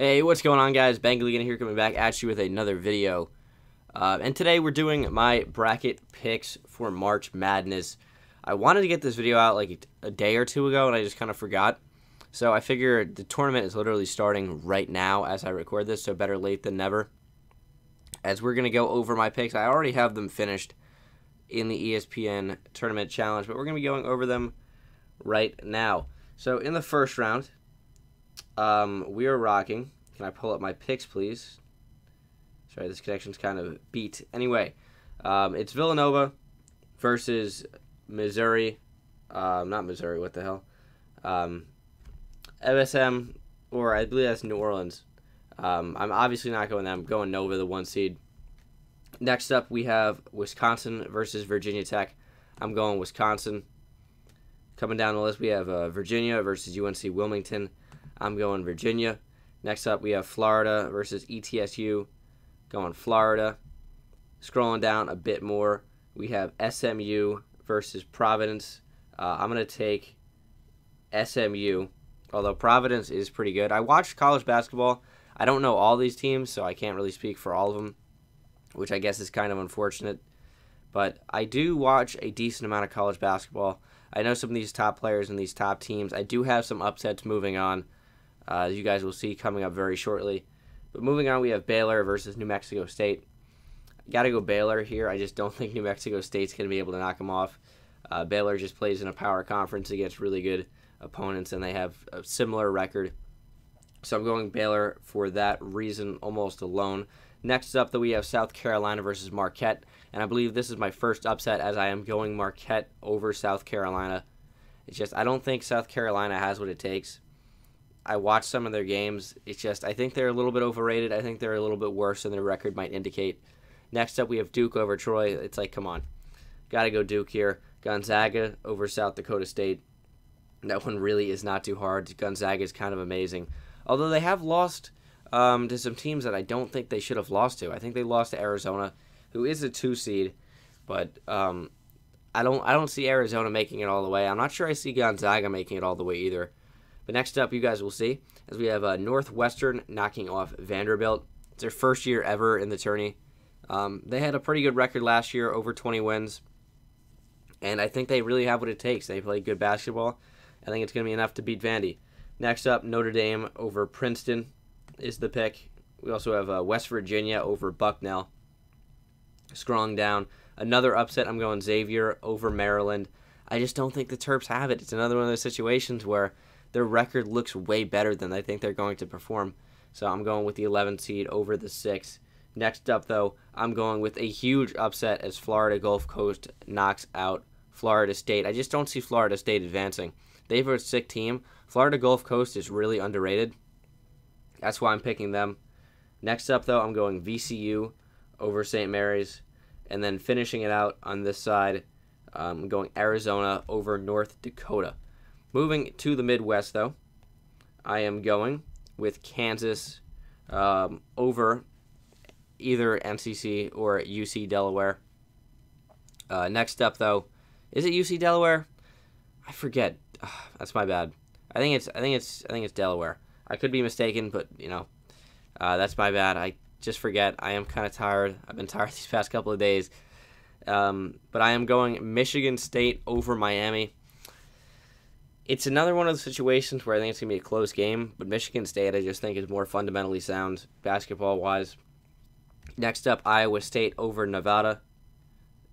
Hey, what's going on, guys? Bangaligan here, coming back at you with another video. And today we're doing my bracket picks for March Madness. I wanted to get this video out like a day or two ago, and I just kind of forgot. So I figured the tournament is literally starting right now as I record this, so better late than never. As we're going to go over my picks, I already have them finished in the ESPN Tournament Challenge, but we're going to be going over them right now. So in the first round, we are rocking. Can I pull up my picks, please? Sorry, this connection's kind of beat. Anyway, it's Villanova versus Missouri. Not Missouri, what the hell? MSM, or I believe that's New Orleans. I'm obviously not going them. I'm going Nova, the 1 seed. Next up, we have Wisconsin versus Virginia Tech. I'm going Wisconsin. Coming down the list, we have Virginia versus UNC Wilmington. I'm going Virginia. Next up, we have Florida versus ETSU. Going Florida. Scrolling down a bit more, we have SMU versus Providence. I'm going to take SMU, although Providence is pretty good. I watched college basketball. I don't know all these teams, so I can't really speak for all of them, which I guess is kind of unfortunate. But I do watch a decent amount of college basketball. I know some of these top players and these top teams. I do have some upsets moving on, as you guys will see coming up very shortly. But moving on, we have Baylor versus New Mexico State. Got to go Baylor here. I just don't think New Mexico State's going to be able to knock them off. Baylor just plays in a power conference against really good opponents, and they have a similar record. So I'm going Baylor for that reason almost alone. Next up, though, we have South Carolina versus Marquette, and I believe this is my first upset as I am going Marquette over South Carolina. It's just I don't think South Carolina has what it takes. I watched some of their games. It's just I think they're a little bit overrated. I think they're a little bit worse than their record might indicate. Next up, we have Duke over Troy. It's like, come on. Got to go Duke here. Gonzaga over South Dakota State. That one really is not too hard. Gonzaga is kind of amazing. Although they have lost to some teams that I don't think they should have lost to. I think they lost to Arizona, who is a 2 seed. But I don't see Arizona making it all the way. I'm not sure I see Gonzaga making it all the way either. But next up, you guys will see, as we have Northwestern knocking off Vanderbilt. It's their first year ever in the tourney. They had a pretty good record last year, over 20 wins. And I think they really have what it takes. They play good basketball. I think it's going to be enough to beat Vandy. Next up, Notre Dame over Princeton is the pick. We also have West Virginia over Bucknell. Scrolling down, another upset, I'm going Xavier over Maryland. I just don't think the Terps have it. It's another one of those situations where their record looks way better than I think they're going to perform. So I'm going with the 11th seed over the 6th. Next up, though, I'm going with a huge upset as Florida Gulf Coast knocks out Florida State. I just don't see Florida State advancing. They have a sick team. Florida Gulf Coast is really underrated. That's why I'm picking them. Next up, though, I'm going VCU over St. Mary's. And then finishing it out on this side, I'm going Arizona over North Dakota. Moving to the Midwest, though, I am going with Kansas over either NCC or UC Delaware. Next up, though, is it UC Delaware? I forget. That's my bad. I think it's Delaware. I could be mistaken, but that's my bad. I just forget. I am kind of tired. I've been tired these past couple of days. But I am going Michigan State over Miami. It's another one of those situations where I think it's going to be a close game, but Michigan State I just think is more fundamentally sound basketball-wise. Next up, Iowa State over Nevada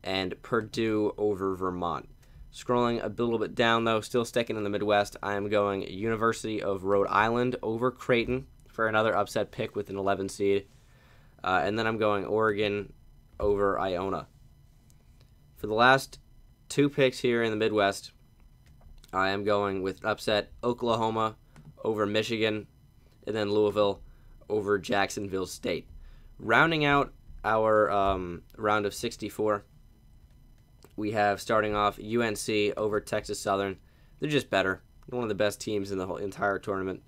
and Purdue over Vermont. Scrolling a little bit down, though, still sticking in the Midwest, I am going University of Rhode Island over Creighton for another upset pick with an 11 seed. And then I'm going Oregon over Iona. For the last 2 picks here in the Midwest, I am going with upset Oklahoma over Michigan, and then Louisville over Jacksonville State. Rounding out our round of 64, we have starting off UNC over Texas Southern. They're just better. One of the best teams in the whole entire tournament.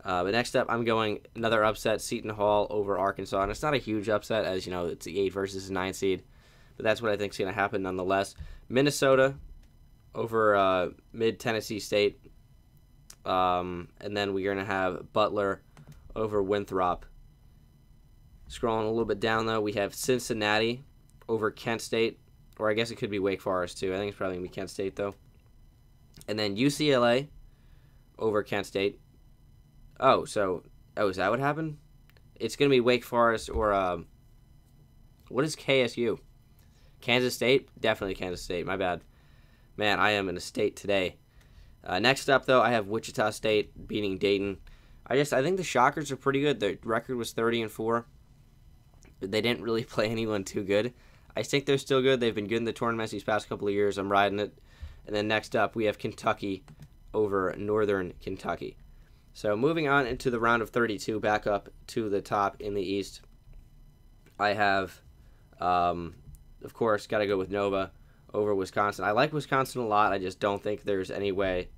But next up, I'm going another upset, Seton Hall over Arkansas. And it's not a huge upset, as it's the 8 versus 9 seed. But that's what I think is going to happen nonetheless. Minnesota over Mid-Tennessee State. And then we're going to have Butler over Winthrop. Scrolling a little bit down, though, we have Cincinnati over Kent State. Or I guess it could be Wake Forest, too. I think it's probably going to be Kent State, though. And then UCLA over Kent State. Is that what happened? It's going to be Wake Forest or, what is KSU? Kansas State? Definitely Kansas State. My bad. Man, I am in a state today. Next up, though, I have Wichita State beating Dayton. I think the Shockers are pretty good. Their record was 30-4. They didn't really play anyone too good. I think they're still good. They've been good in the tournaments these past couple of years. I'm riding it. And then next up, we have Kentucky over Northern Kentucky. So moving on into the round of 32, back up to the top in the East, I have, of course, got to go with Nova over Wisconsin. I like Wisconsin a lot. I just don't think there's any way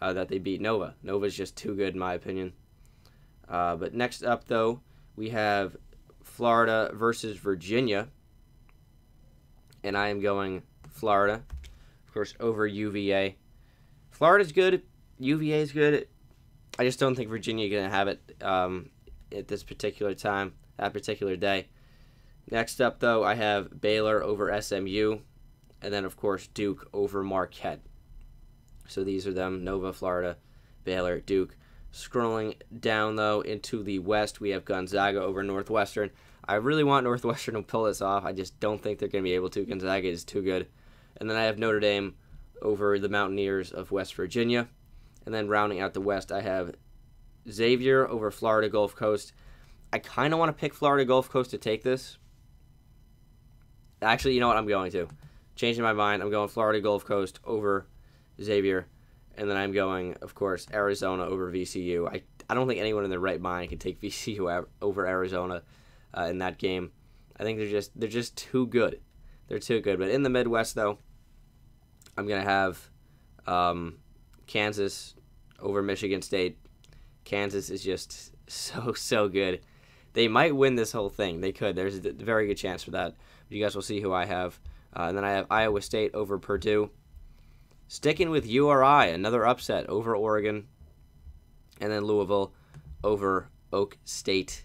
that they beat Nova. Nova's just too good, in my opinion. But next up, though, we have Florida versus Virginia. And I am going Florida, of course, over UVA. Florida's good. UVA's good. I just don't think Virginia is going to have it at this particular time, that particular day. Next up, though, I have Baylor over SMU. And then, of course, Duke over Marquette. So these are them, Nova, Florida, Baylor, Duke. Scrolling down, though, into the West, we have Gonzaga over Northwestern. I really want Northwestern to pull this off. I just don't think they're going to be able to. Gonzaga is too good. And then I have Notre Dame over the Mountaineers of West Virginia. And then rounding out the West, I have Xavier over Florida Gulf Coast. I kind of want to pick Florida Gulf Coast to take this. Actually, you know what? I'm going to. Changing my mind. I'm going Florida Gulf Coast over Xavier. And then I'm going, of course, Arizona over VCU. I don't think anyone in their right mind can take VCU over Arizona in that game. I think they're just too good. They're too good. But in the Midwest, though, I'm going to have Kansas over Michigan State. Kansas is just so good. They might win this whole thing. They could. There's a very good chance for that. You guys will see who I have. And then I have Iowa State over Purdue. Sticking with URI, another upset over Oregon. And then Louisville over Oak State.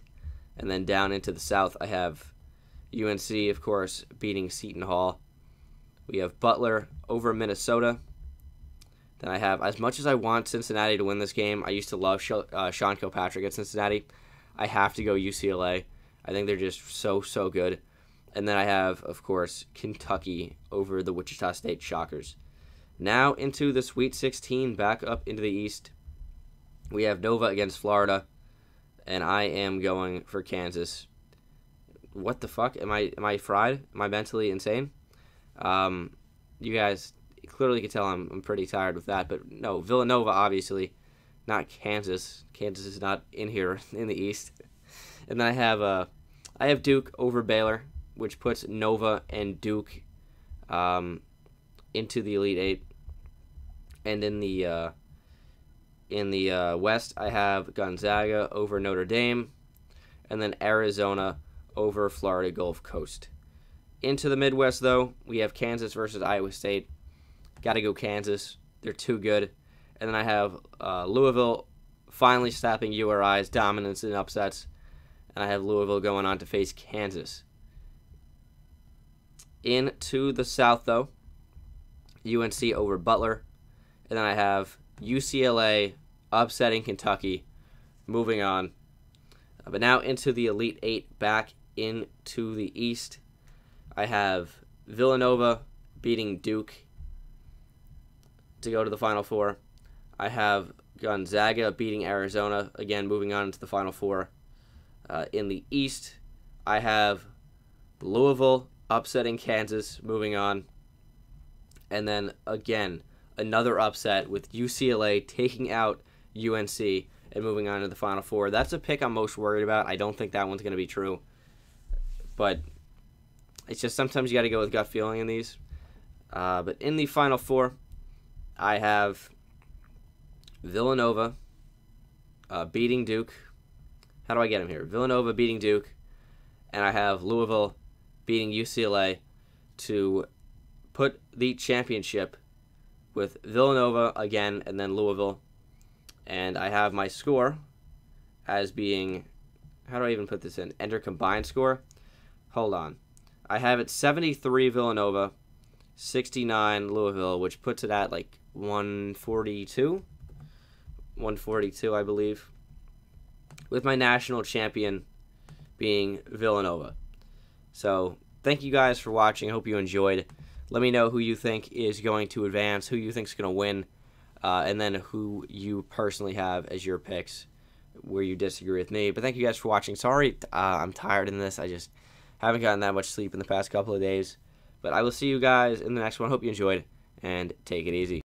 And then down into the South, I have UNC, of course, beating Seton Hall. We have Butler over Minnesota. Then I have, as much as I want Cincinnati to win this game, I used to love Sean Kilpatrick at Cincinnati. I have to go UCLA. I think they're just so good. And then I have, of course, Kentucky over the Wichita State Shockers. Now into the Sweet 16, back up into the East. We have Nova against Florida, and I am going for Kansas. What the fuck? Am I fried? Am I mentally insane? You guys clearly can tell I'm pretty tired with that, but no, Villanova, obviously, not Kansas. Kansas is not in here in the East. And then I have Duke over Baylor, which puts Nova and Duke into the Elite Eight. And in the West, I have Gonzaga over Notre Dame, and then Arizona over Florida Gulf Coast. Into the Midwest, though, we have Kansas versus Iowa State. Got to go Kansas. They're too good. And then I have Louisville finally stopping URI's dominance in upsets. And I have Louisville going on to face Kansas. Into the South, though, UNC over Butler. And then I have UCLA upsetting Kentucky. Moving on. But now into the Elite Eight, back into the East. I have Villanova beating Duke to go to the Final Four. I have Gonzaga beating Arizona, again moving on into the Final Four. In the East, I have Louisville upsetting Kansas, moving on. And then, again, another upset with UCLA taking out UNC and moving on to the Final Four. That's a pick I'm most worried about. I don't think that one's going to be true. But it's just sometimes you got to go with gut feeling in these. But in the Final Four, I have Villanova beating Duke. How do I get them here? Villanova beating Duke. And I have Louisville beating UCLA to put the championship with Villanova again and then Louisville. And I have my score as being, how do I even put this in? Enter combined score. Hold on. I have it 73 Villanova, 69 Louisville, which puts it at like 142. 142, I believe. With my national champion being Villanova. So, thank you guys for watching. I hope you enjoyed. Let me know who you think is going to advance, who you think is going to win, and then who you personally have as your picks where you disagree with me. But thank you guys for watching. Sorry, I'm tired in this. I just haven't gotten that much sleep in the past couple of days. But I will see you guys in the next one. Hope you enjoyed, and take it easy.